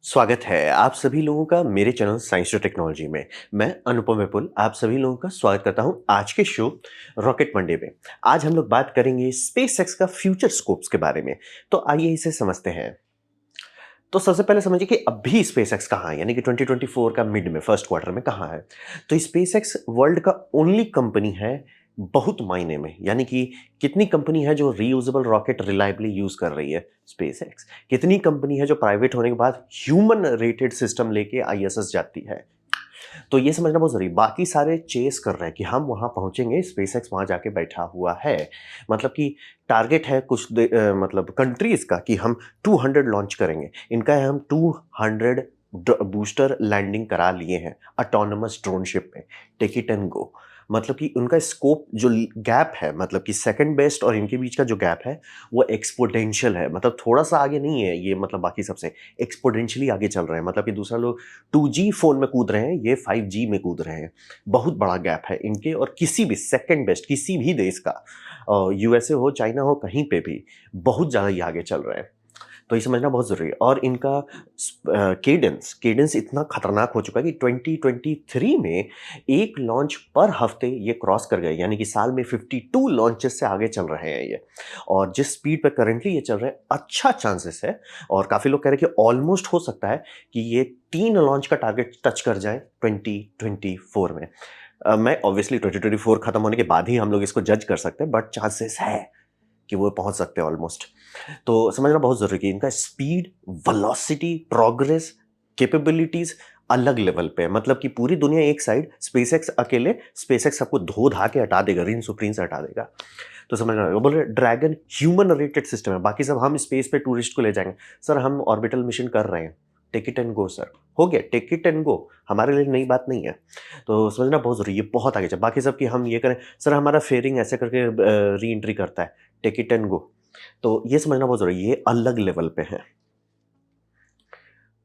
स्वागत है आप सभी लोगों का मेरे चैनल साइंस और टेक्नोलॉजी में। मैं अनुपम विपुल आप सभी लोगों का स्वागत करता हूं आज के शो रॉकेट मंडे में। आज हम लोग बात करेंगे स्पेसएक्स का फ्यूचर स्कोप्स के बारे में। तो आइए इसे समझते हैं। तो सबसे पहले समझिए कि अभी स्पेसएक्स कहाँ है, यानी कि 2024 का मिड में फर्स्ट क्वार्टर में कहाँ है। तो स्पेसएक्स वर्ल्ड का ओनली कंपनी है बहुत मायने में, यानी कि कितनी कंपनी है जो रीयूजेबल रॉकेट रिलायबली यूज कर रही है स्पेसएक्स, कितनी कंपनी है जो प्राइवेट होने के बाद ह्यूमन रेटेड सिस्टम लेके आईएसएस जाती है। तो ये समझना बहुत जरूरी। बाकी सारे चेस कर रहे हैं कि हम वहां पहुंचेंगे, स्पेसएक्स वहां जाके बैठा हुआ है। मतलब कि टारगेट है कुछ मतलब कंट्रीज का कि हम 200 लॉन्च करेंगे। इनका है हम 200 बूस्टर लैंडिंग करा लिए हैं ऑटोनोमस ड्रोन शिप में। Take it and go. मतलब कि उनका स्कोप जो गैप है, मतलब कि सेकंड बेस्ट और इनके बीच का जो गैप है वो एक्सपोनेंशियल है। मतलब थोड़ा सा आगे नहीं है ये, मतलब बाकी सबसे एक्सपोनेंशियली आगे चल रहे हैं। मतलब कि दूसरा लोग 2G फोन में कूद रहे हैं, ये 5G में कूद रहे हैं। बहुत बड़ा गैप है इनके और किसी भी सेकंड बेस्ट किसी भी देश का, यूएसए हो चाइना हो कहीं पे भी बहुत ज़्यादा ये आगे चल रहे हैं। तो ये समझना बहुत ज़रूरी है। और इनका केडेंस केडेंस इतना खतरनाक हो चुका है कि 2023 में एक लॉन्च पर हफ्ते ये क्रॉस कर गए, यानी कि साल में 52 लॉन्चेस से आगे चल रहे हैं ये। और जिस स्पीड पर करंटली ये चल रहे हैं, अच्छा चांसेस है और काफ़ी लोग कह रहे हैं कि ऑलमोस्ट हो सकता है कि ये 3 लॉन्च का टारगेट टच कर जाए 2024 में। मैं ऑब्वियसली 2024 खत्म होने के बाद ही हम लोग इसको जज कर सकते हैं, बट चांसेस है कि वो पहुंच सकते हैं ऑलमोस्ट। तो समझना बहुत जरूरी है इनका स्पीड, वेलोसिटी, प्रोग्रेस, कैपेबिलिटीज अलग लेवल पे है। मतलब कि पूरी दुनिया एक साइड, स्पेसएक्स अकेले, स्पेसएक्स सबको धो धा के हटा देगा, रिन सुप्रीम से हटा देगा। तो समझना, वो बोल रहे ड्रैगन ह्यूमन रेटेड सिस्टम है, बाकी सब हम स्पेस पे टूरिस्ट को ले जाएंगे। सर हम ऑर्बिटल मिशन कर रहे हैं, take it and go sir, हो गया, टेक इट एंड गो, हमारे लिए नई बात नहीं है। तो समझना बहुत जरूरी है, बहुत आगे चल। बाकी सब कि हम ये करें, सर हमारा फेयरिंग ऐसे करके री एंट्री करता है, टेक इट एंड गो। तो ये समझना बहुत जरूरी है, ये अलग लेवल पे है।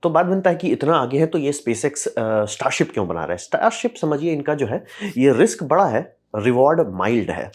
तो बात बनता है कि इतना आगे है तो ये स्पेसएक्स स्टारशिप क्यों बना रहा है। स्टारशिप समझिए इनका जो है, ये रिस्क बड़ा है, रिवॉर्ड माइल्ड है।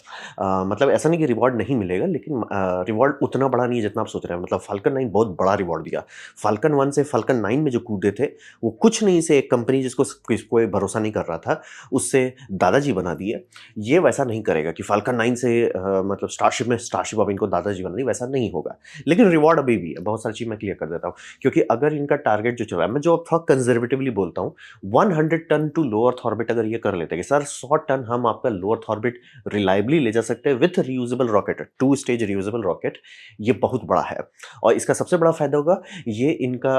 मतलब ऐसा नहीं कि रिवॉर्ड नहीं मिलेगा, लेकिन रिवॉर्ड उतना बड़ा नहीं है जितना आप सोच रहे हैं। मतलब फाल्कन 9 बहुत बड़ा रिवॉर्ड दिया। फाल्कन 1 से फाल्कन 9 में जो कूदे थे वो कुछ नहीं से एक कंपनी जिसको कोई भरोसा नहीं कर रहा था उससे दादाजी बना दिए। ये वैसा नहीं करेगा कि फाल्कन 9 से मतलब स्टारशिप में स्टारशिप अब इनको दादाजी बना दी, वैसा नहीं होगा। लेकिन रिवॉर्ड अभी भी है। बहुत सारी चीज मैं क्लियर कर देता हूँ, क्योंकि अगर इनका टारगेट जो चल रहा है, मैं जो थोड़ा कंजर्वेटिवली बोलता हूँ, 100 ton to low earth orbit अगर ये कर लेते हैं कि सर 100 टन हम आपका लो अर्थ ऑर्बिट रिलायबली ले जा सकते हैं with reusable rocket, 2 stage reusable rocket, ये बहुत बड़ा है। और इसका सबसे बड़ा फायदा होगा, ये इनका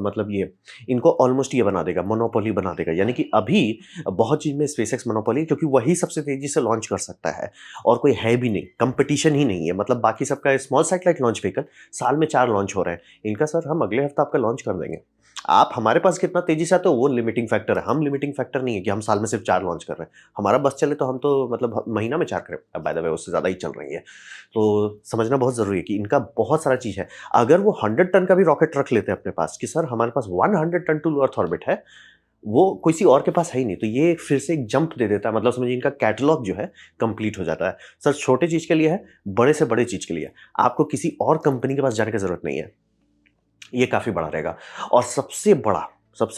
मतलब ये इनको ऑलमोस्ट ये बना देगा, मोनोपोली बना देगा। यानी कि अभी बहुत चीज में स्पेसएक्स मोनोपोली, क्योंकि वही सबसे तेजी से लॉन्च कर सकता है और कोई है भी नहीं, कंपटीशन ही नहीं है। मतलब बाकी सबका स्मॉल सैटेलाइट लॉन्च व्हीकल साल में 4 लॉन्च हो रहे हैं, इनका सर हम अगले हफ्ते आपका लॉन्च कर देंगे। आप हमारे पास कितना तेजी से आते हो वो लिमिटिंग फैक्टर है, हम लिमिटिंग फैक्टर नहीं है कि हम साल में सिर्फ 4 लॉन्च कर रहे हैं। हमारा बस चले तो हम तो मतलब महीना में 4 करें, बाय द वे उससे ज़्यादा ही चल रही है। तो समझना बहुत ज़रूरी है कि इनका बहुत सारा चीज़ है। अगर वो 100 टन का भी रॉकेट रख लेते हैं अपने पास कि सर हमारे पास 100 ton to low earth orbit है, वो किसी और के पास है ही नहीं, तो ये फिर से एक जंप दे देता है। मतलब समझिए इनका कैटलॉग जो है कंप्लीट हो जाता है। सर छोटे चीज़ के लिए है, बड़े से बड़े चीज़ के लिए है। आपको किसी और कंपनी के पास जाने की ज़रूरत नहीं है। ये काफ़ी बड़ा रहेगा। और सबसे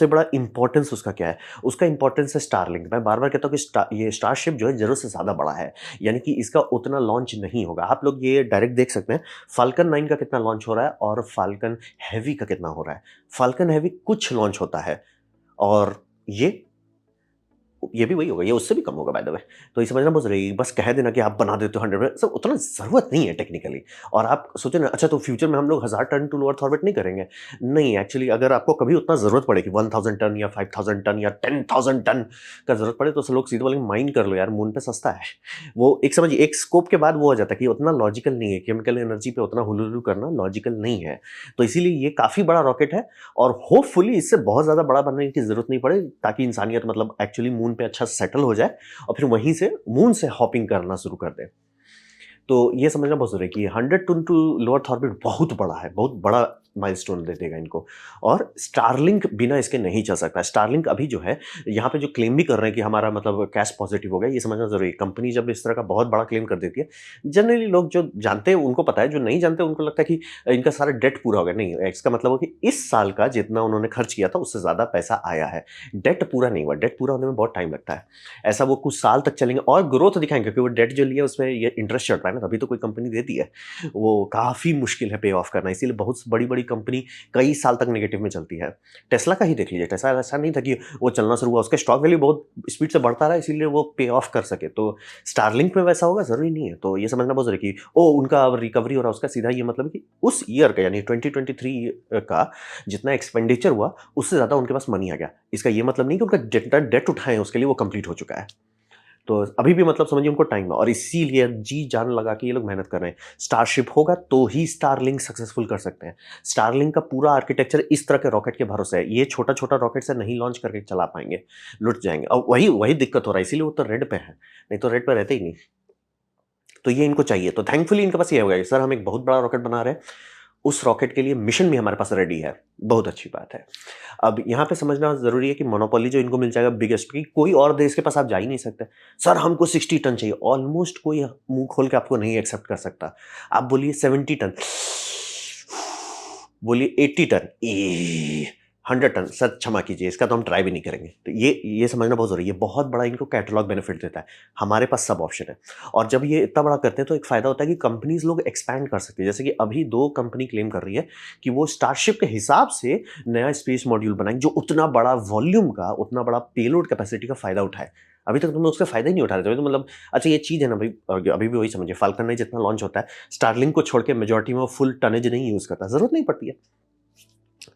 बड़ा इंपॉर्टेंस उसका क्या है? उसका इंपॉर्टेंस है स्टारलिंक। मैं बार-बार कहता हूँ कि ये स्टारशिप जो है ज़रूरत से ज़्यादा बड़ा है। यानी कि इसका उतना लॉन्च नहीं होगा। आप लोग ये डायरेक्ट देख सकते हैं, फाल्कन 9 का कितना लॉन्च हो रहा है और फाल्कन हेवी का कितना हो रहा है। फाल्कन हेवी कुछ लॉन्च होता है और ये भी वही होगा, ये उससे भी कम होगा बाय द वे। तो ये समझना बहुत ज़रूरी है। बस कह देना कि आप बना देते हो 100 में, सब उतना ज़रूरत नहीं है टेक्निकली। और आप सोचे ना, अच्छा तो फ्यूचर में हम लोग 1000 ton to low earth orbit नहीं करेंगे। नहीं, एक्चुअली अगर आपको कभी उतना ज़रूरत पड़े कि 1000 टन या 5000 टन या 10,000 टन का ज़रूरत पड़े, तो लोग सीधे बोलेंगे माइन कर लो यार, मून पे सस्ता है। वो एक समझिए एक स्कोप के बाद वो हो जाता है कि उतना लॉजिकल नहीं है, केमिकल एनर्जी पे उतना हुलूलू करना लॉजिकल नहीं है। तो इसीलिए ये काफ़ी बड़ा रॉकेट है और होपफुली इससे बहुत ज़्यादा बड़ा बनने की ज़रूरत नहीं पड़े, ताकि इंसानियत मतलब एक्चुअली मून पे अच्छा सेटल हो जाए और फिर वहीं से मून से हॉपिंग करना शुरू कर दे। तो ये समझना बहुत ज़रूरी है कि 100 ton to low earth orbit बहुत बड़ा है, बहुत बड़ा माइलस्टोन दे देगा इनको। और स्टारलिंक बिना इसके नहीं चल सकता। स्टारलिंक अभी जो है यहाँ पे जो क्लेम भी कर रहे हैं कि हमारा मतलब कैश पॉजिटिव हो गया, ये समझना ज़रूरी है। कंपनी जब इस तरह का बहुत बड़ा क्लेम कर देती है, जनरली लोग जो जानते हैं उनको पता है, जो नहीं जानते उनको लगता है कि इनका सारा डेट पूरा हो गया। नहीं, इसका मतलब हो कि इस साल का जितना उन्होंने खर्च किया था उससे ज़्यादा पैसा आया है। डेट पूरा नहीं हुआ, डेट पूरा होने में बहुत टाइम लगता है। ऐसा वो कुछ साल तक चलेंगे और ग्रोथ दिखाएंगे, क्योंकि वो डेट जो लिया उसमें ये इंटरेस्ट चढ़ रहा है ना, तभी तो कोई कंपनी देती है। वो काफ़ी मुश्किल है पे ऑफ करना, इसीलिए बहुत बड़ी बड़ी कंपनी कई साल तक नेगेटिव में चलती है। टेस्ला का ही देख लीजिए, टेस्ला ऐसा नहीं था कि वो चलना शुरू हुआ, उसका स्टॉक वैल्यू बहुत स्पीड से बढ़ता रहा, इसीलिए वो पे ऑफ कर सके। तो स्टारलिंक में वैसा होगा ज़रूरी नहीं है। तो ये समझना बहुत ज़रूरी है कि उनका अब रिकवरी हो रहा है, उसका सीधा ये मतलब कि उस ईयर का यानी 2023 का जितना एक्सपेंडिचर हुआ उससे ज़्यादा उनके पास मनी आ गया। इसका ये मतलब नहीं कि उनका जितना डेट उठाए हैं उसके लिए वो कंप्लीट हो चुका है। तो अभी भी मतलब समझिए उनको टाइम है और इसीलिए जी जान लगा के ये लोग मेहनत कर रहे हैं। स्टारशिप होगा तो ही स्टारलिंक सक्सेसफुल कर सकते हैं। स्टारलिंक का पूरा आर्किटेक्चर इस तरह के रॉकेट के भरोसे है। ये छोटा-छोटा रॉकेट से नहीं लॉन्च करके चला पाएँगे, लुट जाएँगे और वही वही दिक्कत हो रहा है, इसीलिए वो तो रेड पे है, नहीं तो रेड पे रहते ही नहीं। तो ये इनको चाहिए, तो थैंकफुली इनके पास ये हो गया, सर हम एक बहुत बड़ा रॉकेट बना रहे हैं, उस रॉकेट के लिए मिशन भी हमारे पास रेडी है। बहुत अच्छी बात है। अब यहाँ पे समझना ज़रूरी है कि मोनोपोली जो इनको मिल जाएगा बिगेस्ट की, कोई और देश के पास आप जा ही नहीं सकते। सर हमको 60 टन चाहिए, ऑलमोस्ट कोई मुँह खोल के आपको नहीं एक्सेप्ट कर सकता। आप बोलिए 70 टन, बोलिए 80 टन, 100 टन, सर क्षमा कीजिए इसका तो हम ट्राई भी नहीं करेंगे। तो ये समझना बहुत ज़रूरी है, ये बहुत बड़ा इनको कैटलॉग बेनिफिट देता है। हमारे पास सब ऑप्शन है और जब ये इतना बड़ा करते हैं तो एक फ़ायदा होता है कि कंपनीज़ लोग एक्सपैंड कर सकती है। जैसे कि अभी 2 कंपनी क्लेम कर रही है कि वो स्टारशिप के हिसाब से नया स्पेस मॉड्यूल बनाएँगे जो उतना बड़ा वॉल्यूम का, उतना बड़ा पेलोड कैपेसिटी का फ़ायदा उठाए। अभी तक तुम उसका फ़ायदा ही नहीं उठा रहे थे। तो मतलब अच्छा ये चीज़ है ना भाई, अभी भी वही समझिए, फाल्कन 9 जितना लॉन्च होता है, स्टारलिंक को छोड़ के मेजॉरिटी में वो फुल टनेज नहीं यूज़ करता, ज़रूरत नहीं पड़ती है।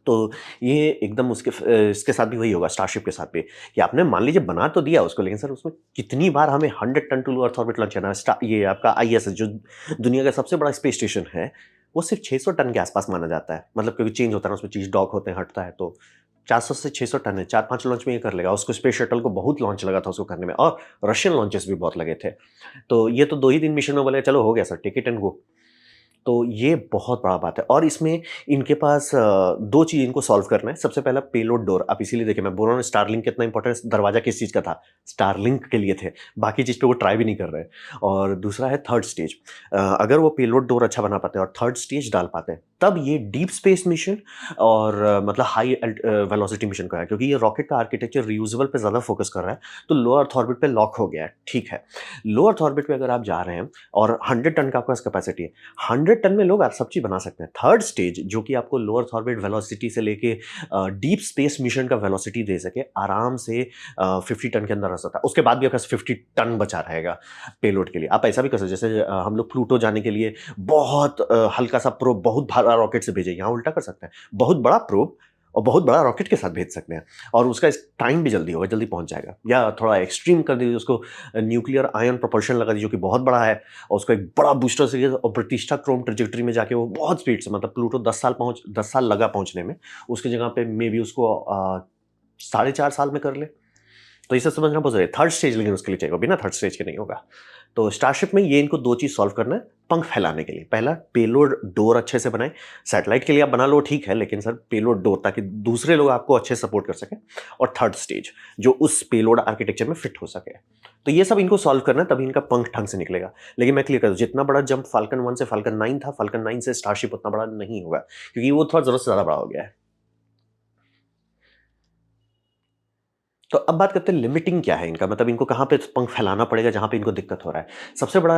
तो ये एकदम इसके साथ भी वही होगा, स्टारशिप के साथ भी, कि आपने मान लीजिए बना तो दिया उसको, लेकिन सर उसमें कितनी बार हमें 100 ton to earth orbit launch करना है। ये आपका आईएसएस जो दुनिया का सबसे बड़ा स्पेस स्टेशन है, वो सिर्फ 600 टन के आसपास माना जाता है। मतलब क्योंकि चेंज होता है ना, उसमें चीज़ डॉक होते हैं, हटता है, तो 400 से 600 टन है, 4-5 लॉन्च में ये कर लेगा। उसको स्पेस शटल को बहुत लॉन्च लगा था उसको करने में और रशियन लॉन्चेस भी बहुत लगे थे। तो ये तो 2 ही दिन मिशन में बोले चलो हो गया sir, take it and go. तो ये बहुत बड़ा बात है और इसमें इनके पास 2 चीज़ इनको सॉल्व करना है। सबसे पहला पेलोड डोर, आप इसीलिए देखिए मैं बोल रहा हूँ स्टारलिंक कितना इंपॉर्टेंट, दरवाज़ा किस चीज़ का था? स्टारलिंक के लिए थे, बाकी चीज़ पे वो ट्राई भी नहीं कर रहे हैं। और दूसरा है थर्ड स्टेज, अगर वो पेलोड डोर अच्छा बना पाते हैं और थर्ड स्टेज डाल पाते हैं, तब ये डीप स्पेस मिशन और मतलब हाई वेलोसिटी मिशन का है, क्योंकि ये रॉकेट का आर्किटेक्चर रियूजेबल पे ज़्यादा फोकस कर रहा है, तो लो अर्थ ऑर्बिट पे लॉक हो गया है, ठीक है। लो अर्थ ऑर्बिट पे अगर आप जा रहे हैं और 100 टन का आपके पास कैपेसिटी है, 100 टन में लोग आप सब चीज़ बना सकते हैं। थर्ड स्टेज जो कि आपको लो अर्थ ऑर्बिट वेलोसिटी से लेके डीप स्पेस मिशन का वेलोसिटी दे सके, आराम से 50 टन के अंदर रह सकता है। उसके बाद भी आपके पास 50 टन बचा रहेगा पेलोड के लिए। आप ऐसा भी कर सकते हैं, जैसे हम लोग प्लूटो जाने के लिए बहुत हल्का सा प्रोब बहुत भारा रॉकेट से भेजे, यहाँ उल्टा कर सकते हैं। बहुत बड़ा प्रोब और बहुत बड़ा रॉकेट के साथ भेज सकते हैं और उसका टाइम भी जल्दी होगा, जल्दी पहुंच जाएगा। या थोड़ा एक्सट्रीम कर दीजिए उसको, न्यूक्लियर आयन प्रोपल्शन लगा दीजिए जो कि बहुत बड़ा है और उसको एक बड़ा बूस्टर से और प्रतिष्ठा क्रोम ट्रेजेक्टरी में जाके वो बहुत स्पीड से, मतलब प्लूटो 10 साल लगा पहुंचने में, उसकी जगह पे मे बी उसको 4.5 साल में कर ले। तो इसे समझना बहुत जरूरी है। थर्ड स्टेज लेकिन उसके लिए चाहिए, बिना थर्ड स्टेज के नहीं होगा। तो स्टारशिप में ये इनको 2 चीज़ सॉल्व करना है पंख फैलाने के लिए। पहला, पेलोड डोर अच्छे से बनाएं। सैटेलाइट के लिए आप बना लो ठीक है, लेकिन सर पेलोड डोर, ताकि दूसरे लोग आपको अच्छे सपोर्ट कर सकें। और थर्ड स्टेज जो उस पेलोड आर्किटेक्चर में फिट हो सके। तो ये सब इनको सॉल्व करना है, तभी इनका पंख ढंग से निकलेगा। लेकिन मैं क्लियर कर दूं, जितना बड़ा जंप फाल्कन 1 से फाल्कन 9 था, फाल्कन 9 से स्टारशिप उतना बड़ा नहीं होगा, क्योंकि वो थोड़ा जरूरत से ज़्यादा बड़ा हो गया है। तो अब बात करते हैं लिमिटिंग क्या है इनका, मतलब इनको कहाँ पे पंख फैलाना पड़ेगा जहाँ पे इनको दिक्कत हो रहा है। सबसे बड़ा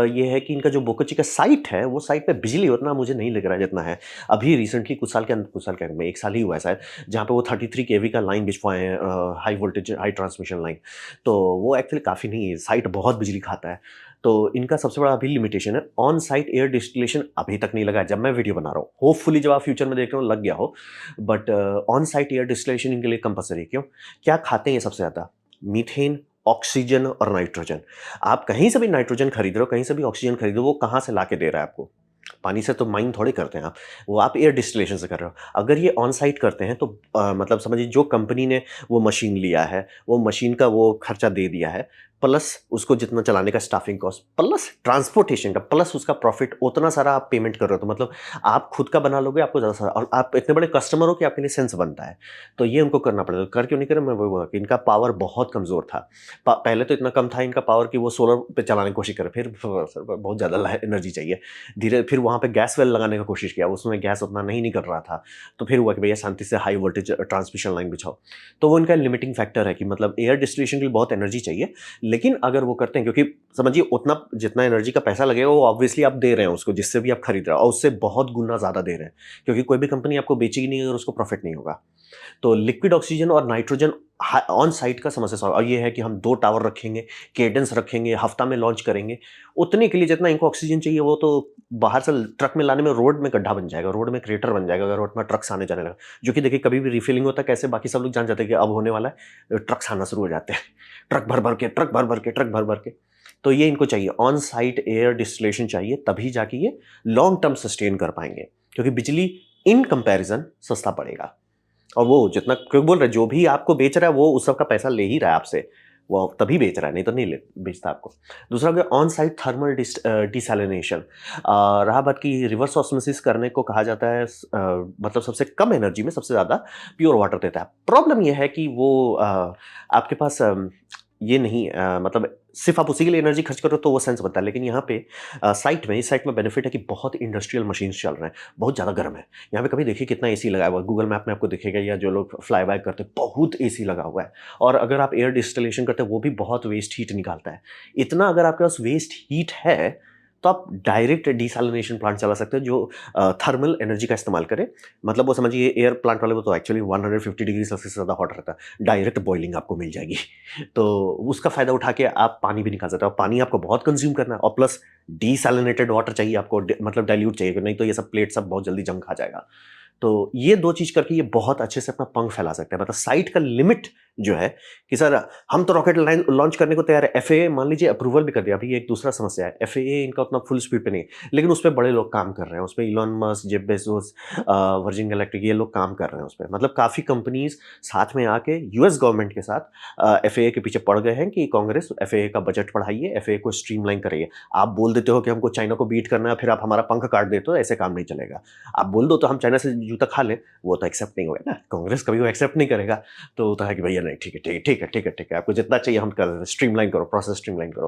ये है कि इनका जो बोकोची का साइट है, वो साइट पे बिजली उतना मुझे नहीं लग रहा है जितना है। अभी रिसेंटली कुछ साल के अंदर में 1 साल ही हुआ है शायद, जहाँ पे वो 33 केवी का लाइन बिछवाए हैं, high voltage high transmission line. तो वो एक्चुअली काफ़ी नहीं है, साइट बहुत बिजली खाता है। तो इनका सबसे बड़ा अभी लिमिटेशन है ऑन साइट एयर डिस्टिलेशन, अभी तक नहीं लगा है जब मैं वीडियो बना रहा हूँ। होपफुली जब आप फ्यूचर में देख रहे हो लग गया हो, but on site air distillation इनके लिए कंपलसरी। क्यों? क्या खाते हैं ये सबसे ज़्यादा? मीथेन, ऑक्सीजन और नाइट्रोजन। आप कहीं से भी नाइट्रोजन खरीद रहे हो, कहीं से भी ऑक्सीजन खरीद रहे हो, वो कहाँ से ला के दे रहा है आपको? पानी से तो माइन थोड़ी करते हैं आप, वो आप एयर डिस्टिलेशन से कर रहे हो। अगर ये ऑन साइट करते हैं तो मतलब समझिए जो कंपनी ने वो मशीन लिया है, वो मशीन का वो खर्चा दे दिया है, प्लस उसको जितना चलाने का स्टाफिंग कॉस्ट प्लस ट्रांसपोर्टेशन का प्लस उसका प्रॉफिट, उतना सारा आप पेमेंट कर रहे हो। तो मतलब आप खुद का बना लोगे, आपको ज़्यादा सारा, और आप इतने बड़े कस्टमर हो कि आपके लिए सेंस बनता है। तो ये उनको करना पड़ेगा। कर क्यों नहीं करे, मैं वही बोला कि इनका पावर बहुत कमज़ोर था। पहले तो इतना कम था इनका पावर कि वो सोलर पे चलाने की कोशिश करे, फिर बहुत ज़्यादा एनर्जी चाहिए। धीरे फिर वहाँ पे गैस वेल लगाने की कोशिश किया, उसमें गैस उतना नहीं निकल रहा था। तो फिर हुआ कि भैया शांति से हाई वोल्टेज ट्रांसमिशन लाइन बिछाओ। तो वो इनका लिमिटिंग फैक्टर है कि मतलब एयर डिस्टिलेशन के लिए बहुत एनर्जी चाहिए। लेकिन अगर वो करते हैं, क्योंकि समझिए उतना जितना एनर्जी का पैसा लगेगा वो ऑब्वियसली आप दे रहे हैं उसको, जिससे भी आप खरीद रहे हो, और उससे बहुत गुना ज़्यादा दे रहे हैं, क्योंकि कोई भी कंपनी आपको बेचेगी नहीं अगर उसको प्रॉफिट नहीं होगा। तो लिक्विड ऑक्सीजन और नाइट्रोजन ऑन साइट का समस्या सॉल्व, और ये है कि हम 2 टावर रखेंगे, केडेंस रखेंगे, हफ्ता में लॉन्च करेंगे। उतने के लिए जितना इनको ऑक्सीजन चाहिए वो तो बाहर से ट्रक में लाने में रोड में गड्ढा बन जाएगा, रोड में क्रेटर बन जाएगा अगर रोड में ट्रक्स आने जाने लगा। जो कि देखिए कभी भी रिफिलिंग होता है कैसे, बाकी सब लोग जान जाते हैं कि अब होने वाला है, ट्रक्स आना शुरू हो जाते हैं। ट्रक भर भर के, ट्रक भर भर के, ट्रक भर भर के। तो ये इनको चाहिए, ऑन साइट एयर डिस्टिलेशन चाहिए, तभी जाके ये लॉन्ग टर्म सस्टेन कर पाएंगे, क्योंकि बिजली इन कंपैरिजन सस्ता पड़ेगा। और वो जितना, क्योंकि बोल रहे जो भी आपको बेच रहा है वो उस सब का पैसा ले ही रहा है आपसे, वो तभी बेच रहा है, नहीं तो नहीं ले बेचता आपको। दूसरा हो गया ऑन साइट थर्मल डिसैलिनेशन। रहा बात की रिवर्स ऑस्मोसिस करने को कहा जाता है, मतलब सबसे कम एनर्जी में सबसे ज़्यादा प्योर वाटर देता है। प्रॉब्लम ये है कि वो आपके पास ये नहीं, मतलब सिर्फ आप उसी के लिए एनर्जी खर्च करो तो वो सेंस बनता है। लेकिन यहाँ पे इस साइट में बेनिफिट है कि बहुत इंडस्ट्रियल मशीन्स चल रहे हैं, बहुत ज़्यादा गर्म है। यहाँ पे कभी देखिए कितना एसी लगा हुआ है, गूगल मैप में आपको दिखेगा, या जो लोग फ्लाई बाय करते हैं बहुत एसी लगा हुआ है। और अगर आप एयर डिस्टिलेशन करते हैं वो भी बहुत वेस्ट हीट निकालता है। इतना अगर आपके पास वेस्ट हीट है तो आप डायरेक्ट डिसैलिनेशन प्लांट चला सकते हैं जो थर्मल एनर्जी का इस्तेमाल करे। मतलब वो समझिए एयर प्लांट वाले वो तो एक्चुअली 150 डिग्री सेल्सियस से ज़्यादा हॉट रहता है, डायरेक्ट बॉइलिंग आपको मिल जाएगी। तो उसका फ़ायदा उठा के आप पानी भी निकाल सकते हो। पानी आपको बहुत कंज्यूम करना है और प्लस डिसैलिनेटेड वाटर चाहिए आपको, मतलब डाइल्यूट चाहिए, नहीं तो ये सब प्लेट सब बहुत जल्दी जंग खा जाएगा। तो ये 2 चीज़ करके ये बहुत अच्छे से अपना पंख फैला सकते हैं। मतलब साइट का लिमिट जो है कि सर हम तो रॉकेट लाइन लॉन्च करने को तैयार है। एफएए मान लीजिए अप्रूवल भी कर दिया, अभी एक दूसरा समस्या है, एफएए इनका उतना फुल स्पीड पे नहीं है, लेकिन उस पे बड़े लोग काम कर रहे हैं। उसपे Elon Musk, Jeff Bezos, virgin galactic, ये लोग काम कर रहे हैं उसपे। मतलब काफ़ी कंपनीज साथ में आके यूएस गवर्नमेंट के साथ एफएए के पीछे पड़ गए हैं कि कांग्रेस एफएए का बजट बढ़ाइए, एफएए को स्ट्रीमलाइन करिए। आप बोल देते हो कि हमको चाइना को बीट करना है, फिर आप हमारा पंख काट देते हो, ऐसे काम नहीं चलेगा। आप बोल दो तो हम चाइना से जूता खा लें, वो तो एक्सेप्ट नहीं होगा ना, कांग्रेस कभी वो एक्सेप्ट नहीं करेगा। तो होता है कि भैया नहीं, ठीक है ठीक है ठीक है ठीक है ठीक है, आपको जितना चाहिए हम कर देते हैं, स्ट्रीमलाइन करो, प्रोसेस स्ट्रीमलाइन करो।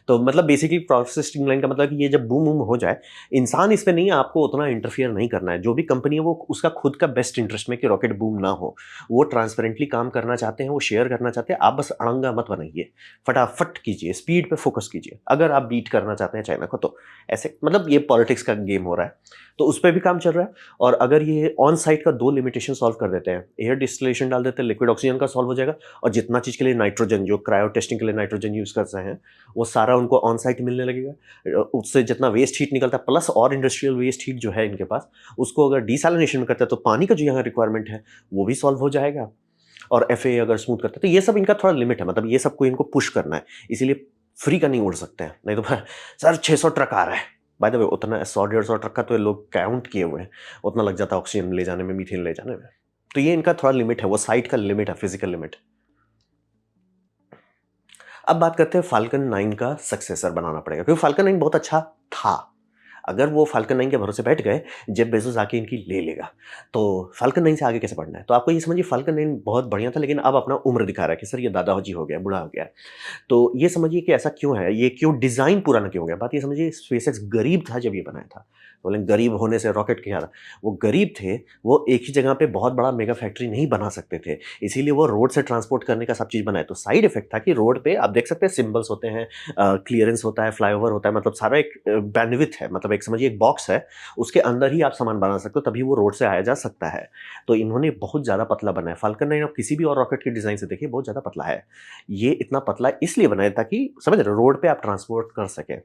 तो मतलब बेसिकली प्रोसेस स्ट्रीमलाइन का मतलब कि ये जब बूम हो जाए, इंसान इस पे नहीं है, आपको उतना इंटरफियर नहीं करना है। जो भी कंपनी है वो उसका खुद का बेस्ट इंटरेस्ट में कि रॉकेट बूम ना हो, वो ट्रांसपेरेंटली काम करना चाहते हैं, वो शेयर करना चाहते हैं। आप बस अड़ंगा मत बनाइए, फटाफट कीजिए, स्पीड पे फोकस कीजिए अगर आप बीट करना चाहते हैं चाइना को। तो ऐसे मतलब ये पॉलिटिक्स का गेम हो रहा है, तो उस पर भी काम चल रहा है। और अगर ये ऑन साइट का 2 लिमिटेशन सॉल्व कर देते हैं, एयर डिस्टिलेशन डाल देते हैं, लिक्विड ऑक्सीजन का सॉल्व हो जाएगा, और जितना चीज़ के लिए नाइट्रोजन, जो क्रायो टेस्टिंग के लिए नाइट्रोजन यूज़ करते हैं, वो सारा उनको ऑन साइट मिलने लगेगा। उससे जितना वेस्ट हीट निकलता है प्लस और इंडस्ट्रियल वेस्ट हीट जो है इनके पास, उसको अगर डिसैलिनेशन में करते हैं तो पानी का जो यहाँ रिक्वायरमेंट है वो भी सॉल्व हो जाएगा। और एफएए अगर स्मूथ करते हैं तो ये सब इनका थोड़ा लिमिट है, मतलब ये सबको इनको पुश करना है, इसीलिए फ्री का नहीं उड़ सकते हैं। नहीं तो सर 600 ट्रक आ रहा है, बाय द वे उतना 100-150 ट्रक का तो ये लोग काउंट किए हुए हैं, उतना लग जाता है ऑक्सीजन ले जाने में, मीथेन ले जाने में। तो ये इनका थोड़ा लिमिट है, वो साइट का लिमिट है, फिजिकल लिमिट। अब बात करते हैं फाल्कन 9 का सक्सेसर बनाना पड़ेगा, क्योंकि फाल्कन 9 बहुत अच्छा था। अगर वो फाल्कन 9 के भरोसे बैठ गए, जेफ बेजोस आके इनकी ले लेगा, तो फाल्कन 9 से आगे कैसे बढ़ना है? तो आपको ये समझिए फाल्कन 9 बहुत बढ़िया था, लेकिन अब अपना उम्र दिखा रहा है कि सर ये दादाजी हो गया, बूढ़ा हो गया है। तो ये समझिए कि ऐसा क्यों है, ये क्यों डिज़ाइन पूरा ना क्यों हो गया? बात ये समझिए स्पेसएक्स गरीब था जब ये बनाया था। बोले गरीब होने से रॉकेट क्या था? वो गरीब थे, वो एक ही जगह पे बहुत बड़ा मेगा फैक्ट्री नहीं बना सकते थे, इसीलिए वो रोड से ट्रांसपोर्ट करने का सब चीज़ बनाए। तो साइड इफेक्ट था कि रोड पे आप देख सकते हैं सिंबल्स होते हैं, क्लियरेंस होता है, फ्लाईओवर होता है, मतलब सारा एक बैंडविड्थ है, मतलब एक समझिए एक बॉक्स है, उसके अंदर ही आप सामान बना सकते हो, तभी वो रोड से आया जा सकता है। तो इन्होंने बहुत ज़्यादा पतला बनाया। फाल्कन 9 आप किसी भी और रॉकेट के डिज़ाइन से देखिए बहुत ज़्यादा पतला है। ये इतना पतला इसलिए बनाया ताकि समझ रहे हो रोड पे आप ट्रांसपोर्ट कर सकें।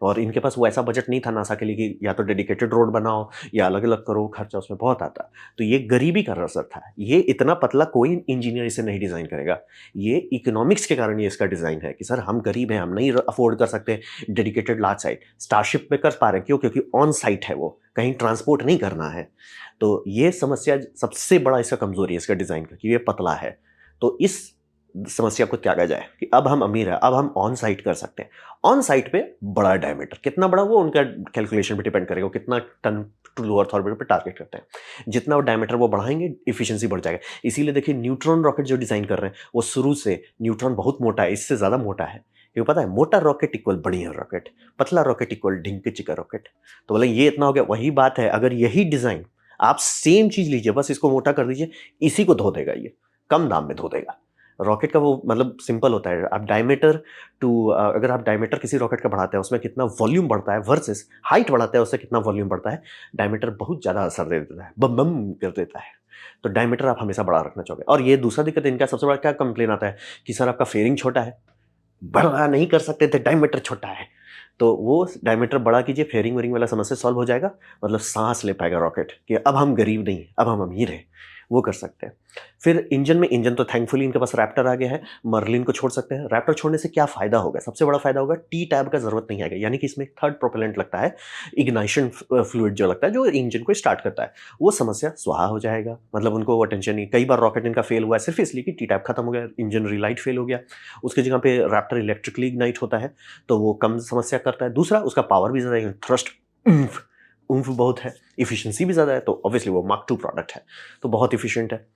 और इनके पास वो ऐसा बजट नहीं था नासा के लिए कि या तो डेडिकेटेड रोड बनाओ या अलग-अलग करो, खर्चा उसमें बहुत आता। तो ये गरीबी का असर था। ये इतना पतला कोई इंजीनियर इसे नहीं डिज़ाइन करेगा। ये इकोनॉमिक्स के कारण ये इसका डिज़ाइन है कि सर हम गरीब हैं, हम नहीं अफोर्ड कर सकते डेडिकेटेड लार्ज साइट। स्टारशिप पे कर पा रहे हैं, क्यों? क्योंकि ऑन साइट है वो, कहीं ट्रांसपोर्ट नहीं करना है। तो ये समस्या सबसे बड़ा इसका कमज़ोरी है इसका डिज़ाइन का कि ये पतला है। तो इस समस्या को त्यागा जाए कि अब हम अमीर है, अब हम ऑन साइट कर सकते हैं। ऑन साइट पे बड़ा डायमीटर, कितना बड़ा वो उनका कैलकुलेशन पे डिपेंड करेगा, कितना ton to low earth orbit पे टारगेट करते हैं। जितना वो डायमीटर वो बढ़ाएंगे, इफिशिएंसी बढ़ जाएगा। इसीलिए देखिए न्यूट्रॉन रॉकेट जो डिजाइन कर रहे हैं वो शुरू से न्यूट्रॉन बहुत मोटा है, इससे ज्यादा मोटा है। क्यों पता है? मोटा रॉकेट इक्वल बढ़िया रॉकेट, पतला रॉकेट इक्वल ढिंक चिका रॉकेट। तो बोले ये इतना हो गया। वही बात है, अगर यही डिजाइन आप सेम चीज लीजिए, बस इसको मोटा कर दीजिए, इसी को धो देगा, ये कम दाम में धो देगा। रॉकेट का वो मतलब सिंपल होता है। आप डायमीटर अगर आप डायमीटर किसी रॉकेट का बढ़ाते हैं, उसमें कितना वॉल्यूम बढ़ता है वर्सेस हाइट बढ़ाते हैं, उससे कितना वॉल्यूम बढ़ता है। डायमीटर बहुत ज़्यादा असर दे देता है, बम बम कर देता है। तो डायमीटर आप हमेशा बड़ा रखना चाहोगे। और ये दूसरा दिक्कत इनका सबसे बड़ा क्या कंप्लेन आता है कि सर आपका फेयरिंग छोटा है, बड़ा नहीं कर सकते थे, डायमीटर छोटा है। तो वो डायमीटर बड़ा कीजिए, फेयरिंग वेयरिंग वाला समस्या सॉल्व हो जाएगा। मतलब सांस ले पाएगा रॉकेट कि अब हम गरीब नहीं, अब हम अमीर हैं, वो कर सकते हैं। फिर इंजन तो थैंकफुली इनके पास रैप्टर आ गया है, मर्लिन को छोड़ सकते हैं। रैप्टर छोड़ने से क्या फायदा होगा? सबसे बड़ा फायदा होगा टी टैब का जरूरत नहीं आएगा, यानी कि इसमें थर्ड प्रोपेलेंट लगता है, इग्नाइशन फ्लूइड जो लगता है जो इंजन को स्टार्ट करता है, वो समस्या स्वाहा हो जाएगा। मतलब उनको वो टेंशन नहीं। कई बार रॉकेट इनका फेल हुआ है सिर्फ इसलिए कि टी टैब खत्म हो गया, इंजन रिलाइट फेल हो गया, उसकी जगह पे रैप्टर इलेक्ट्रिकली इग्नाइट होता है, तो वो कम समस्या करता है। दूसरा, उसका पावर भी ज़्यादा है, थ्रस्ट ऊम्फ बहुत है, इफिशिएंसी भी ज़्यादा है, तो ऑब्वियसली वो मार्क 2 प्रोडक्ट है, तो बहुत इफिशिएंट है।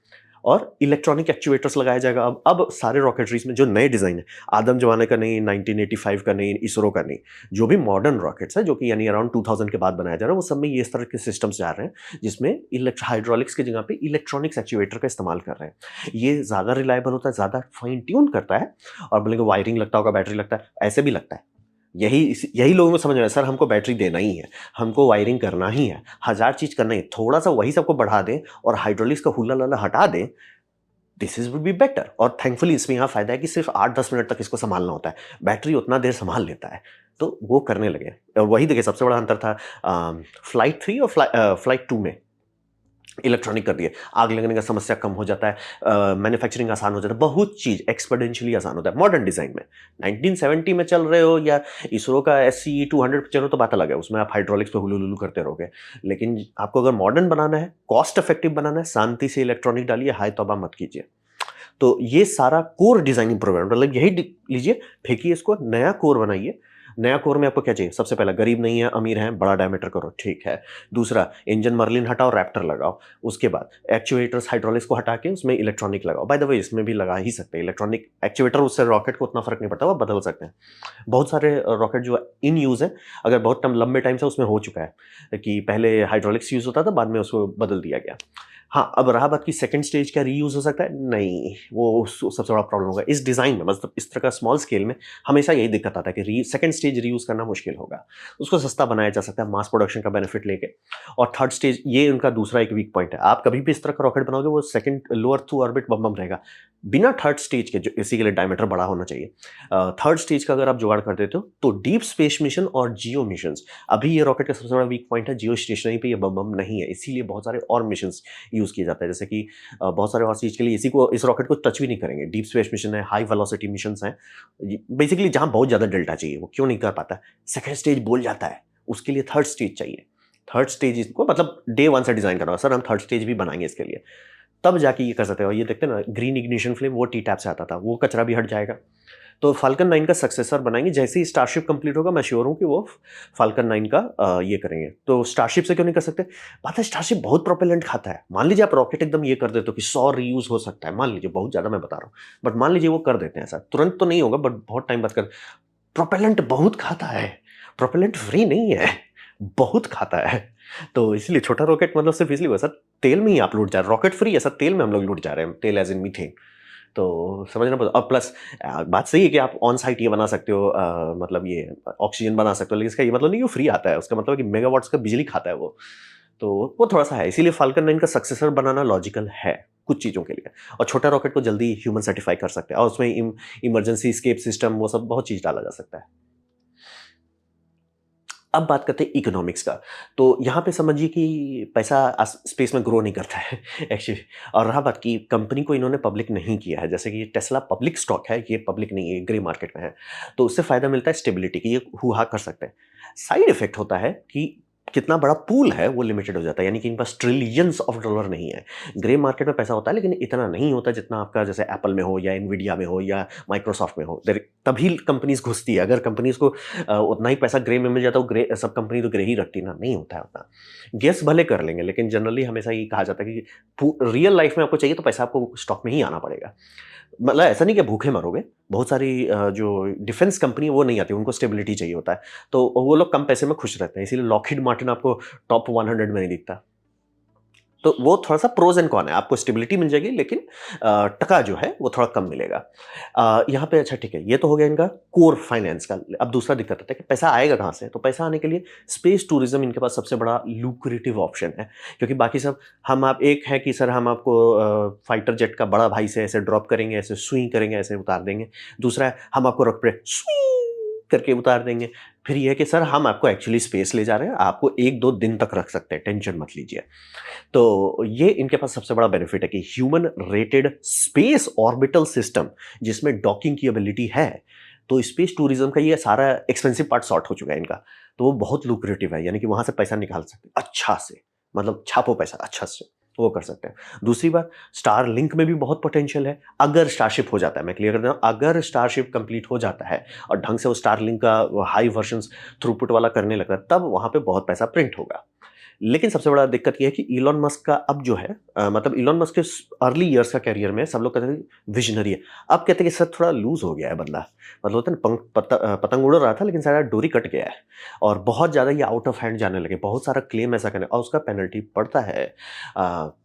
और इलेक्ट्रॉनिक एक्चुएटर्स लगाया जाएगा अब सारे रॉकेटरीज में। जो नए डिज़ाइन है, आदम जमाने का नहीं, 1985 का नहीं, इसरो का नहीं, जो भी मॉडर्न रॉकेट्स है जो कि यानी अराउंड 2000 के बाद बनाया जा रहा है, वो सब में ये इस तरह के सिस्टम्स जा रहे हैं जिसमें हाइड्रोलिक्स की जगह पे इलेक्ट्रॉनिक्स एक्चुएटर का इस्तेमाल कर रहे हैं। ये ज़्यादा रिलायबल होता है, ज़्यादा फाइन ट्यून करता है। और बोलेंगे वायरिंग लगता होगा, बैटरी लगता है, ऐसे भी लगता है। यही लोगों को समझ में आया, सर हमको बैटरी देना ही है, हमको वायरिंग करना ही है, हजार चीज करना है, थोड़ा सा वही सबको बढ़ा दें और हाइड्रोलिक्स का हुला लला हटा दें, this is would be better. और थैंकफुली इसमें यहाँ फायदा है कि सिर्फ 8-10 मिनट तक इसको संभालना होता है, बैटरी उतना देर संभाल लेता है, तो वो करने लगे। और वही देखिए सबसे बड़ा अंतर था फ्लाइट 3 और फ्लाइट 2 में इलेक्ट्रॉनिक कर दिए, आग लगने का समस्या कम हो जाता है, मैन्युफैक्चरिंग आसान हो जाता है, बहुत चीज एक्सपोनेंशियली आसान होता है मॉडर्न डिजाइन में। 1970 में चल रहे हो या इसरो का SCE 200 पे चल रहे हो तो बात अलग है, उसमें आप हाइड्रोलिक्स पे हुलू करते रहोगे। लेकिन आपको अगर मॉडर्न बनाना है, कॉस्ट इफेक्टिव बनाना है, शांति से इलेक्ट्रॉनिक डालिए, हाय तौबा मत कीजिए। तो ये सारा कोर डिजाइन इंप्रूवमेंट, मतलब यही लीजिए, फेंकिए इसको, नया कोर बनाइए। नया कोर में आपको क्या चाहिए? सबसे पहला, गरीब नहीं है अमीर है, बड़ा डायमीटर करो, ठीक है। दूसरा, इंजन मर्लिन हटाओ, रैप्टर लगाओ। उसके बाद एक्चुएटर्स हाइड्रोलिक्स को हटा के उसमें इलेक्ट्रॉनिक लगाओ। बाय द वे इसमें भी लगा ही सकते हैं इलेक्ट्रॉनिक एक्चुएटर, उससे रॉकेट को उतना फर्क नहीं पड़ता, वो बदल सकते हैं। बहुत सारे रॉकेट जो इन यूज है, अगर बहुत लंबे टाइम से उसमें हो चुका है कि पहले हाइड्रोलिक्स यूज होता था, बाद में उसको बदल दिया गया। हाँ, अब रहा बात की सेकंड स्टेज क्या रीयूज हो सकता है? नहीं, वो सबसे बड़ा प्रॉब्लम होगा इस डिज़ाइन में। मतलब इस तरह का स्मॉल स्केल में हमेशा यही दिक्कत आता है कि सेकंड स्टेज रीयूज करना मुश्किल होगा। उसको सस्ता बनाया जा सकता है मास प्रोडक्शन का बेनिफिट लेके। और थर्ड स्टेज, ये उनका दूसरा एक वीक पॉइंट है, आप कभी भी इस तरह का रॉकेट बनाओगे वो second low earth to orbit bomb रहेगा बिना थर्ड स्टेज के, जो इसी के लिए डायमीटर बड़ा होना चाहिए। थर्ड स्टेज का अगर आप जुगाड़ कर देते हो तो डीप स्पेस मिशन और जियो मिशन, अभी ये रॉकेट का सबसे बड़ा वीक पॉइंट है, जियो स्टेशनरी पे ये बम नहीं है, इसीलिए बहुत सारे और मिशन यूज़ किए जाते हैं। जैसे कि बहुत सारे और चीज़ के लिए इस रॉकेट को टच भी नहीं करेंगे। डीप स्पेस मिशन है, हाई वेलोसिटी मिशन हैं, बेसिकली जहाँ बहुत ज़्यादा डेल्टा चाहिए वो क्यों नहीं कर पाता, सेकेंड स्टेज बोल जाता है, उसके लिए थर्ड स्टेज चाहिए। थर्ड स्टेज इसको मतलब डे 1 से डिज़ाइन करा सर, हम थर्ड स्टेज भी बनाएंगे इसके लिए, तब जाके ये कर सकते हो। ये देखते हैं ना, ग्रीन इग्निशन फ्लेम, वो टी टैप से आता था, वो कचरा भी हट जाएगा। तो फाल्कन 9 का सक्सेसर बनाएंगे, जैसे ही स्टारशिप कंप्लीट होगा मैं श्योर हूँ कि वो फाल्कन 9 का ये करेंगे। तो स्टारशिप से क्यों नहीं कर सकते? बात है स्टारशिप बहुत प्रोपेलेंट खाता है। मान लीजिए आप रॉकेट एकदम ये कर देते हो कि 100 रीयूज हो सकता है, मान लीजिए, बहुत ज़्यादा मैं बता रहा हूँ, बट मान लीजिए वो कर देते हैं ऐसा, तुरंत तो नहीं होगा बट बहुत टाइम बाद कर। प्रोपेलेंट बहुत खाता है, प्रोपेलेंट फ्री नहीं है, बहुत खाता है। तो इसलिए छोटा रॉकेट मतलब सिर्फ इसलिए सर तेल में ही आप लूट जा रहे हैं, रॉकेट फ्री है सर, तेल में हम लोग लूट जा रहे हैं, तेल एज इन मीथेन। तो समझना पड़ता। और प्लस बात सही है कि आप ऑन साइट ये बना सकते हो, मतलब ये ऑक्सीजन बना सकते हो, लेकिन इसका ये मतलब नहीं कि फ्री आता है, उसका मतलब कि मेगावाट्स का बिजली खाता है वो, तो वो थोड़ा सा है। इसीलिए फाल्कन 9 का सक्सेसर बनाना लॉजिकल है कुछ चीज़ों के लिए। और छोटा रॉकेट को जल्दी ह्यूमन सर्टिफाई कर सकते हैं, और उसमें इमरजेंसी स्केप सिस्टम वो सब बहुत चीज़ डाला जा सकता है। अब बात करते हैं इकोनॉमिक्स का। तो यहाँ पे समझिए कि पैसा स्पेस में ग्रो नहीं करता है एक्चुअली। और रहा बात की कंपनी को इन्होंने पब्लिक नहीं किया है, जैसे कि टेस्ला पब्लिक स्टॉक है, ये पब्लिक नहीं है, ग्रे मार्केट में है, तो उससे फ़ायदा मिलता है स्टेबिलिटी की, ये हुआ कर सकते हैं। साइड इफेक्ट होता है कि कितना बड़ा पूल है वो लिमिटेड हो जाता है, यानी कि इनके पास ट्रिलियंस ऑफ डॉलर नहीं है। ग्रे मार्केट में पैसा होता है लेकिन इतना नहीं होता जितना आपका जैसे एप्पल में हो या एनवीडिया में हो या माइक्रोसॉफ्ट में हो। तभी कंपनीज घुसती है। अगर कंपनीज को उतना ही पैसा ग्रे में मिल जाता, ग्रे सब कंपनी तो ग्रे ही रखती ना, नहीं होता है उतना। गेस भले कर लेंगे लेकिन जनरली हमेशा ये कहा जाता है कि रियल लाइफ में आपको चाहिए तो पैसा आपको स्टॉक में ही आना पड़ेगा। मतलब ऐसा नहीं कि भूखे मरोगे। बहुत सारी जो डिफेंस कंपनी है वो नहीं आती, उनको स्टेबिलिटी चाहिए होता है, तो वो लोग कम पैसे में खुश रहते हैं, इसीलिए लॉकहीड मार्टिन आपको टॉप 100 में नहीं दिखता। तो वो थोड़ा-सा प्रोस एंड कॉन है, आपको स्टेबिलिटी मिल जाएगी लेकिन टका जो है वो थोड़ा कम मिलेगा। यहाँ पे अच्छा ठीक है, ये तो हो गया इनका कोर फाइनेंस का। अब दूसरा दिक्कत आता है कि पैसा आएगा कहाँ से? तो पैसा आने के लिए स्पेस टूरिज़्म इनके पास सबसे बड़ा लुक्रेटिव ऑप्शन है, क्योंकि बाकी सब हम आप एक है कि सर हम आपको फाइटर जेट का बड़ा भाई से ऐसे ड्रॉप करेंगे, ऐसे सुई करेंगे, ऐसे उतार देंगे। दूसरा है हम आपको रॉकेट पे सुई करके उतार देंगे। फिर ये है कि सर हम आपको एक्चुअली स्पेस ले जा रहे हैं, आपको 1-2 दिन तक रख सकते हैं, टेंशन मत लीजिए। तो ये इनके पास सबसे बड़ा बेनिफिट है कि human rated space orbital system जिसमें डॉकिंग की एबिलिटी है, तो स्पेस टूरिज्म का ये सारा एक्सपेंसिव पार्ट सॉर्ट हो चुका है इनका। तो वो बहुत लुक्रेटिव है, यानी कि वहां से पैसा निकाल सकते हैं अच्छा से, मतलब छापो पैसा अच्छा से, वो कर सकते हैं। दूसरी बात, स्टार लिंक में भी बहुत पोटेंशियल है अगर स्टारशिप हो जाता है। मैं क्लियर कर देता हूं, अगर स्टारशिप कंप्लीट हो जाता है और ढंग से वो स्टार लिंक का हाई वर्जन थ्रूपुट वाला करने लगता है, तब वहां पे बहुत पैसा प्रिंट होगा। लेकिन सबसे बड़ा दिक्कत ये है कि इलॉन मस्क का अब जो है मतलब इलॉन मस्क के अर्ली ईयर्स का करियर में सब लोग कहते थे विजनरी है। अब कहते हैं कि सर थोड़ा लूज हो गया है बंदा। मतलब होता है ना, पतंग उड़ रहा था लेकिन सारा डोरी कट गया है और बहुत ज़्यादा ये आउट ऑफ हैंड जाने लगे। बहुत सारा क्लेम ऐसा करने और उसका पेनल्टी पड़ता है।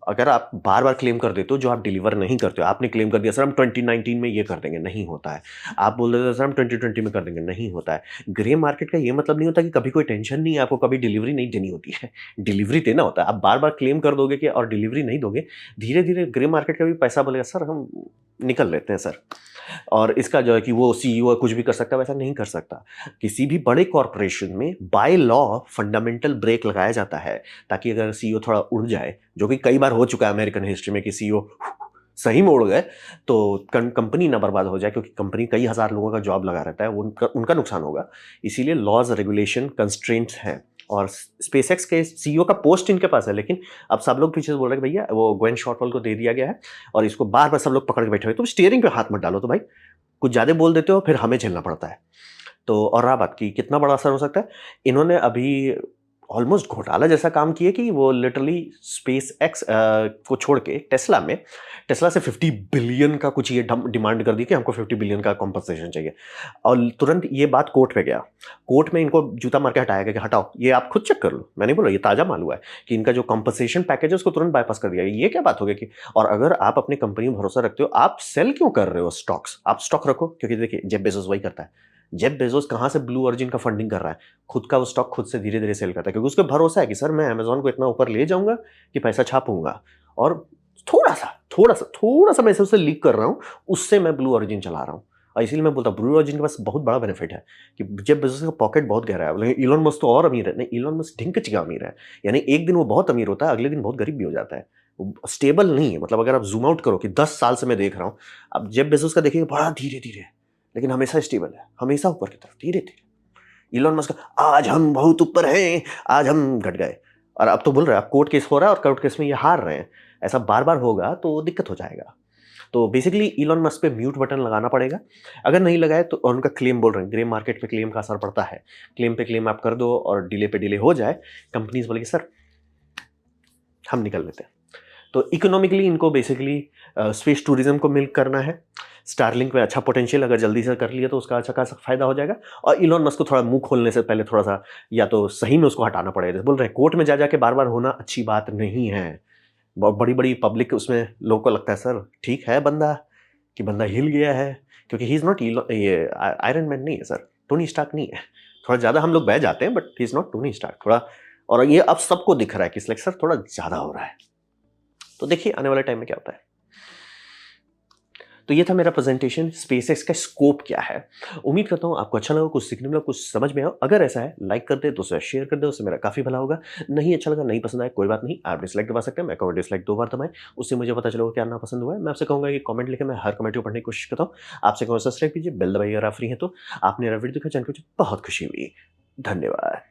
अगर आप बार बार क्लेम कर देते हो जो आप डिलीवर नहीं करते हो। आपने क्लेम कर दिया सर हम 2019 में ये कर देंगे, नहीं होता है। आप बोल देते हो सर हम 2020 में कर देंगे, नहीं होता है। ग्रे मार्केट का ये मतलब नहीं होता कि कभी कोई टेंशन नहीं है, आपको कभी डिलीवरी नहीं देनी होती है। डिलीवरी देना होता है। आप बार-बार क्लेम कर दोगे कि और डिलीवरी नहीं दोगे, धीरे-धीरे ग्रे मार्केट का भी पैसा बोलेगा सर हम निकल लेते हैं सर। और इसका जो है कि वो सीईओ कुछ भी कर सकता है, वैसा नहीं कर सकता। किसी भी बड़े कॉर्पोरेशन में बाय लॉ फंडामेंटल ब्रेक लगाया जाता है ताकि अगर सीईओ थोड़ा उड़ जाए, जो कि कई बार हो चुका है अमेरिकन हिस्ट्री में कि सीईओ सही में उड़ गए, तो कंपनी ना बर्बाद हो जाए, क्योंकि कंपनी कई हज़ार लोगों का जॉब लगा रहता है, वो उनका उनका नुकसान होगा। इसीलिए लॉज़, रेगुलेशन, कंस्ट्रेंट्स हैं। और स्पेसएक्स के सीईओ का पोस्ट इनके पास है, लेकिन अब सब लोग पीछे से बोल रहे हैं कि भैया वो ग्वेन शॉर्टवेल को दे दिया गया है और इसको बार-बार सब लोग पकड़ के बैठे हुए हैं। तुम स्टीयरिंग पे हाथ मत डालो तो भाई, कुछ ज़्यादा बोल देते हो फिर हमें झेलना पड़ता है। तो और रहा बात की कितना बड़ा असर हो सकता है, इन्होंने अभी ऑलमोस्ट घोटाला जैसा काम किया कि वो लिटरली स्पेस एक्स को छोड़ के टेस्ला से 50 बिलियन का कुछ ये डिमांड कर दी कि हमको 50 बिलियन का कॉम्पनसेशन चाहिए। और तुरंत ये बात कोर्ट पे गया। कोर्ट में इनको जूता मार के हटाया गया कि हटाओ, ये आप खुद चेक कर लो। मैं नहीं बोल रहा, ये ताज़ा माल हुआ है कि इनका जो कॉम्पनसेशन पैकेज है उसको तुरंत बाईपास कर दिया गया। ये क्या बात हो गई कि और अगर आप अपनी कंपनी में भरोसा रखते हो, आप सेल क्यों कर रहे हो स्टॉक्स? आप स्टॉक रखो, क्योंकि देखिए जेफ बेजोस वही करता है। जेफ बेजोस कहाँ से ब्लू ओरिजिन का फंडिंग कर रहा है? खुद का वो स्टॉक खुद से धीरे-धीरे सेल करता है, क्योंकि उसको भरोसा है कि सर मैं अमेज़न को इतना ऊपर ले जाऊँगा कि पैसा छापूँगा और थोड़ा-सा मैं इसे उससे लीक कर रहा हूँ, उससे मैं ब्लू ओरिजिन चला रहा हूँ। और इसीलिए मैं बोलता हूँ ब्लू ओरिजिन के पास बहुत बड़ा बेनिफिट है कि जेफ बेजोस का पॉकेट बहुत गहरा है। लेकिन इलॉन मस्क तो और अमीर है। नहीं, इलॉन मस्क ढिंक-चिका अमीर है। यानी एक दिन वो बहुत अमीर होता है, अगले दिन बहुत गरीब भी हो जाता है। वो स्टेबल नहीं है। मतलब अगर आप ज़ूम आउट करो कि 10 साल से मैं देख रहा हूँ, अब जेफ बेजोस का देखिए बड़ा धीरे-धीरे है, लेकिन हमेशा स्टेबल है, हमेशा ऊपर की तरफ धीरे-धीरे। इलॉन मस्क आज हम बहुत ऊपर हैं, आज हम घट गए। और अब तो बोल रहे हैं अब कोर्ट केस हो रहा है और कोर्ट केस में ये हार रहे हैं। ऐसा बार-बार होगा तो दिक्कत हो जाएगा। तो बेसिकली इलॉन मस्क पे म्यूट बटन लगाना पड़ेगा। अगर नहीं लगाए तो और उनका क्लेम बोल रहे हैं, ग्रे मार्केट पे क्लेम का असर पड़ता है। क्लेम पे क्लेम आप कर दो और डिले पे डिले हो जाए, कंपनीज़ बोलेगी सर हम निकल लेते हैं। तो इकोनॉमिकली इनको बेसिकली स्पेस टूरिज्म को मिल्क करना है। स्टारलिंक में अच्छा पोटेंशियल अगर जल्दी से कर लिया तो उसका अच्छा खासा फायदा हो जाएगा। और इलॉन मस्क को थोड़ा मुंह खोलने से पहले थोड़ा सा या तो सही में उसको हटाना पड़ेगा। जैसे बोल रहे हैं कोर्ट में जा जाके बार बार होना अच्छी बात नहीं है। बहुत बड़ी बड़ी पब्लिक उसमें लोगों को लगता है सर ठीक है बंदा कि बंदा हिल गया है, क्योंकि ही इज़ नॉट ये आयरन मैन नहीं है सर, टोनी स्टार्क नहीं है। थोड़ा ज़्यादा हम लोग बह जाते हैं but he is not Tony Stark थोड़ा। और ये अब सबको दिख रहा है कि सर थोड़ा ज़्यादा हो रहा है। तो देखिए आने वाले टाइम में क्या होता है। तो ये था मेरा प्रेजेंटेशन, स्पेसएक्स का स्कोप क्या है। उम्मीद करता हूँ आपको अच्छा लगा, कुछ सीखने मिला, कुछ समझ में आया। अगर ऐसा है लाइक कर दे, दूसरा शेयर कर दे, उससे मेरा काफ़ी भला होगा। नहीं अच्छा लगा, नहीं पसंद आया, कोई बात नहीं, आप डिसलाइक दबा सकते हैं। मैं कहूँगा डिसलाइक 2 बार दबाएं, उससे मुझे पता चलेगा क्या ना पसंद हुआ है। मैं आपसे कहूँगा कि कमेंट लिखे, मैं हर कमेंट को पढ़ने की कोशिश करता हूँ। आपसे कहूँगा सब्सक्राइब कीजिए, बेल दबाइए अगर आप फ्री हैं तो। आपने मेरा वीडियो देखा, चैनल को बहुत खुशी हुई। धन्यवाद।